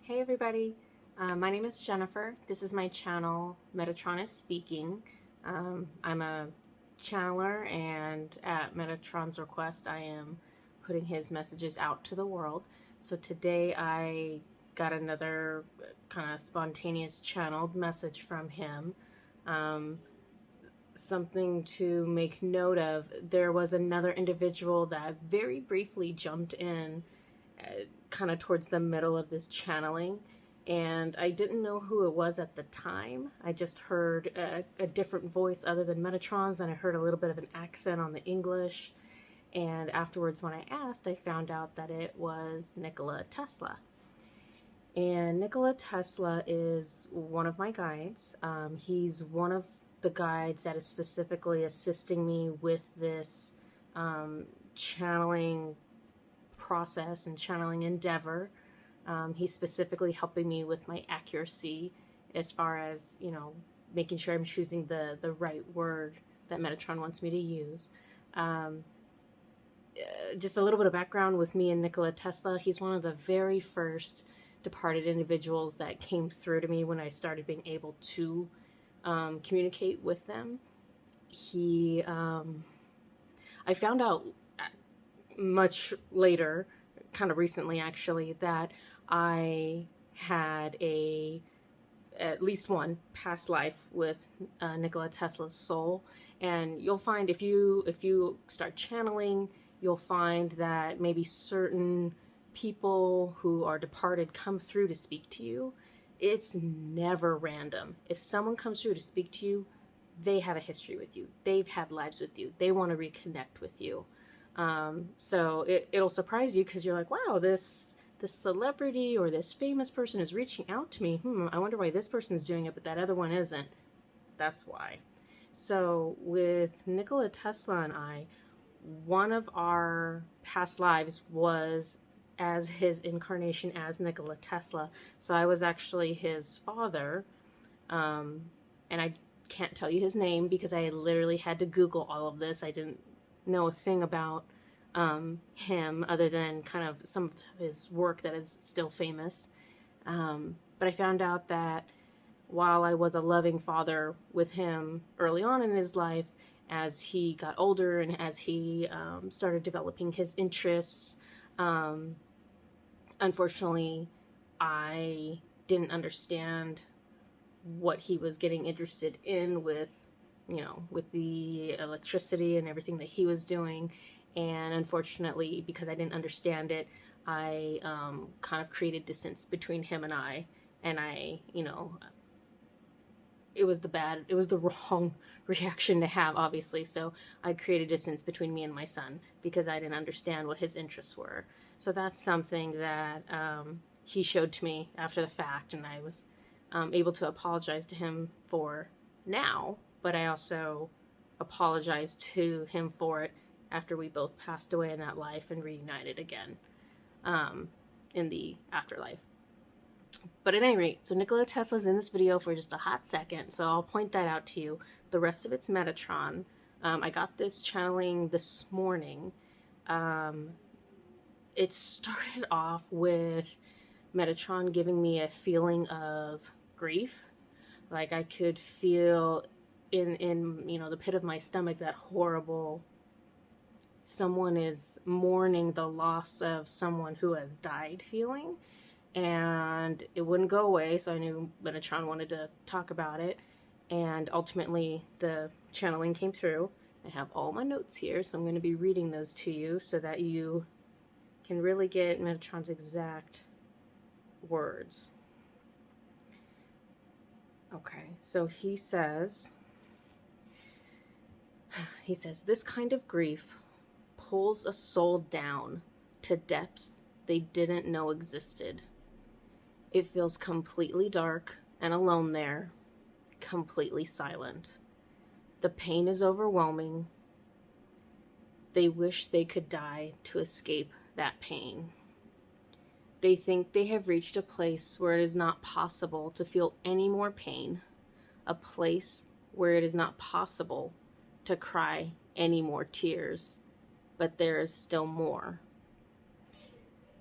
Hey everybody, my name is Jennifer. This is my channel, Metatron is Speaking. I'm a channeler, and at Metatron's request I am putting his messages out to the world. So today I got another kind of spontaneous channeled message from him. Something to make note of: there was another individual that very briefly jumped in kind of towards the middle of this channeling, and I didn't know who it was at the time. I just heard a different voice other than Metatron's, and I heard a little bit of an accent on the English, and afterwards when I asked, I found out that it was Nikola Tesla. And Nikola Tesla is one of my guides. He's one of the guides that is specifically assisting me with this channeling process and channeling endeavor. He's specifically helping me with my accuracy as far as, making sure I'm choosing the right word that Metatron wants me to use. Just a little bit of background with me and Nikola Tesla. He's one of the very first departed individuals that came through to me when I started being able to communicate with them. I found out much later, kind of recently actually, that I had at least one past life with Nikola Tesla's soul. And you'll find if you start channeling, you'll find that maybe certain people who are departed come through to speak to you. It's never random. If someone comes through to speak to you, they have a history with you. They've had lives with you. They want to reconnect with you. So it'll surprise you, because you're like, wow, this celebrity or this famous person is reaching out to me. I wonder why this person is doing it, but that other one isn't. That's why. So with Nikola Tesla and I, one of our past lives was as his incarnation as Nikola Tesla. So I was actually his father, and I can't tell you his name because I literally had to Google all of this. I didn't know a thing about him other than kind of some of his work that is still famous. But I found out that while I was a loving father with him early on in his life, as he got older and as he started developing his interests, unfortunately, I didn't understand what he was getting interested in with the electricity and everything that he was doing. And unfortunately, because I didn't understand it, I kind of created distance between him and I, it was the wrong reaction to have, obviously. So I created distance between me and my son because I didn't understand what his interests were. So that's something that he showed to me after the fact, and I was able to apologize to him for now, but I also apologized to him for it after we both passed away in that life and reunited again in the afterlife. But at any rate, so Nikola Tesla's in this video for just a hot second, so I'll point that out to you. The rest of it's Metatron. I got this channeling this morning. It started off with Metatron giving me a feeling of grief. Like I could feel in the pit of my stomach that horrible, someone is mourning the loss of someone who has died feeling. And it wouldn't go away, so I knew Metatron wanted to talk about it. And ultimately, the channeling came through. I have all my notes here, so I'm going to be reading those to you so that you can really get Metatron's exact words. Okay, so he says, this kind of grief pulls a soul down to depths they didn't know existed. It feels completely dark and alone there, completely silent. The pain is overwhelming. They wish they could die to escape that pain. They think they have reached a place where it is not possible to feel any more pain, a place where it is not possible to cry any more tears, but there is still more.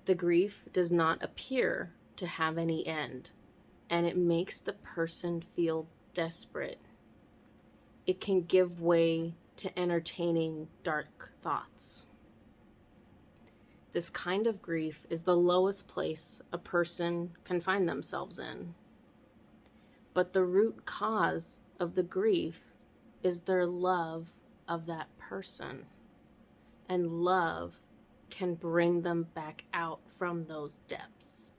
The grief does not appear to have any end, and it makes the person feel desperate. It can give way to entertaining dark thoughts. This kind of grief is the lowest place a person can find themselves in. But the root cause of the grief is their love of that person. And love can bring them back out from those depths.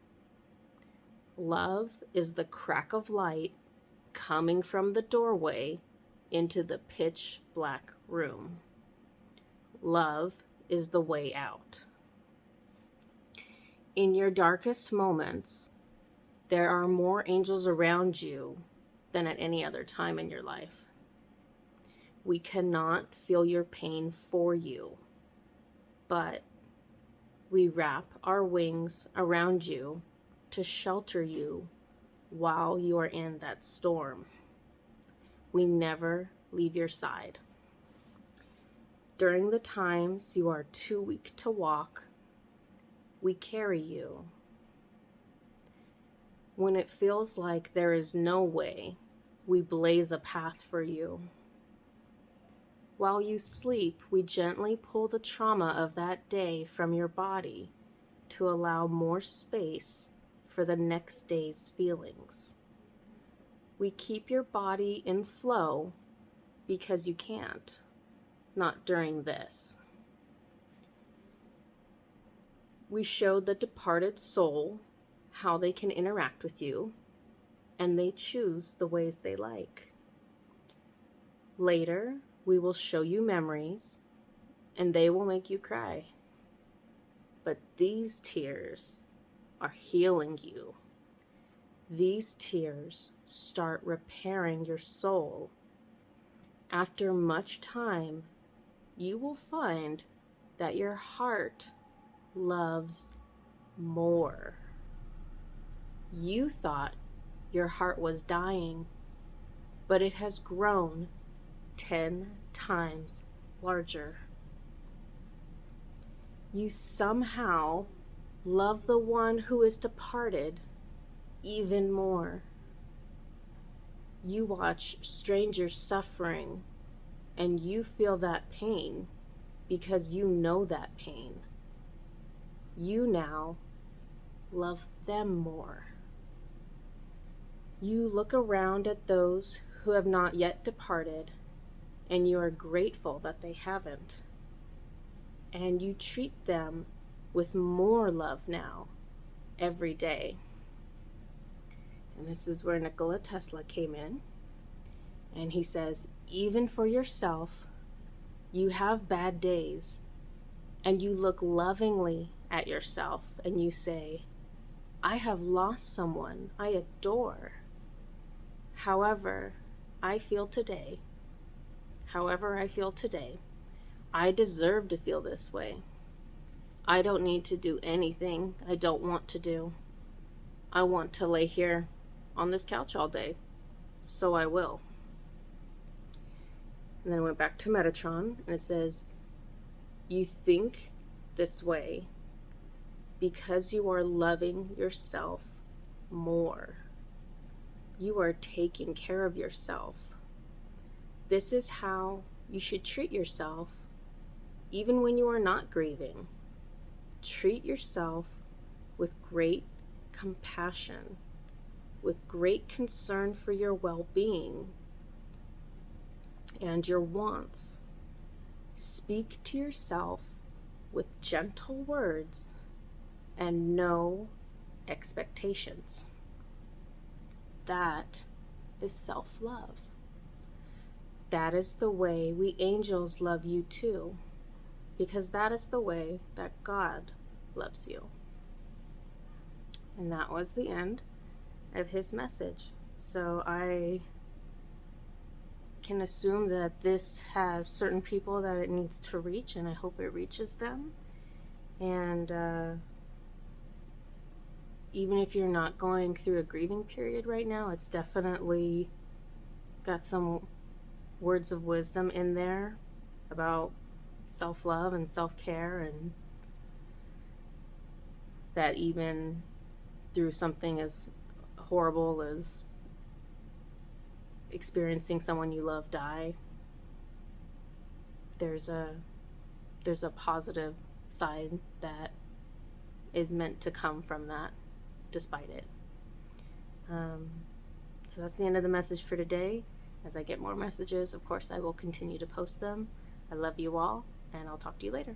Love is the crack of light coming from the doorway into the pitch black room. Love is the way out. In your darkest moments, there are more angels around you than at any other time in your life. We cannot feel your pain for you, but we wrap our wings around you to shelter you while you are in that storm. We never leave your side. During the times you are too weak to walk, we carry you. When it feels like there is no way, we blaze a path for you. While you sleep, we gently pull the trauma of that day from your body to allow more space for the next day's feelings. We keep your body in flow because you can't, not during this. We showed the departed soul how they can interact with you, and they choose the ways they like. Later, we will show you memories, and they will make you cry. But these tears are healing you. These tears start repairing your soul. After much time, you will find that your heart loves more. You thought your heart was dying, but it has grown 10 times larger. You somehow love the one who is departed even more. You watch strangers suffering, and you feel that pain because you know that pain. You now love them more. You look around at those who have not yet departed, and you are grateful that they haven't. And you treat them with more love now, every day. And this is where Nikola Tesla came in. And he says, even for yourself, you have bad days, and you look lovingly at yourself and you say, I have lost someone I adore. However I feel today, I deserve to feel this way. I don't need to do anything I don't want to do. I want to lay here on this couch all day, so I will. And then I went back to Metatron, and it says, you think this way because you are loving yourself more. You are taking care of yourself. This is how you should treat yourself, even when you are not grieving. Treat yourself with great compassion, with great concern for your well-being and your wants. Speak to yourself with gentle words and no expectations. That is self-love. That is the way we angels love you too, because that is the way that God loves you. And that was the end of his message. So I can assume that this has certain people that it needs to reach, and I hope it reaches them. And even if you're not going through a grieving period right now, it's definitely got some words of wisdom in there about self-love and self-care, and that even through something as horrible as experiencing someone you love die, there's a positive side that is meant to come from that despite it. So that's the end of the message for today. As I get more messages, of course, I will continue to post them. I love you all, and I'll talk to you later.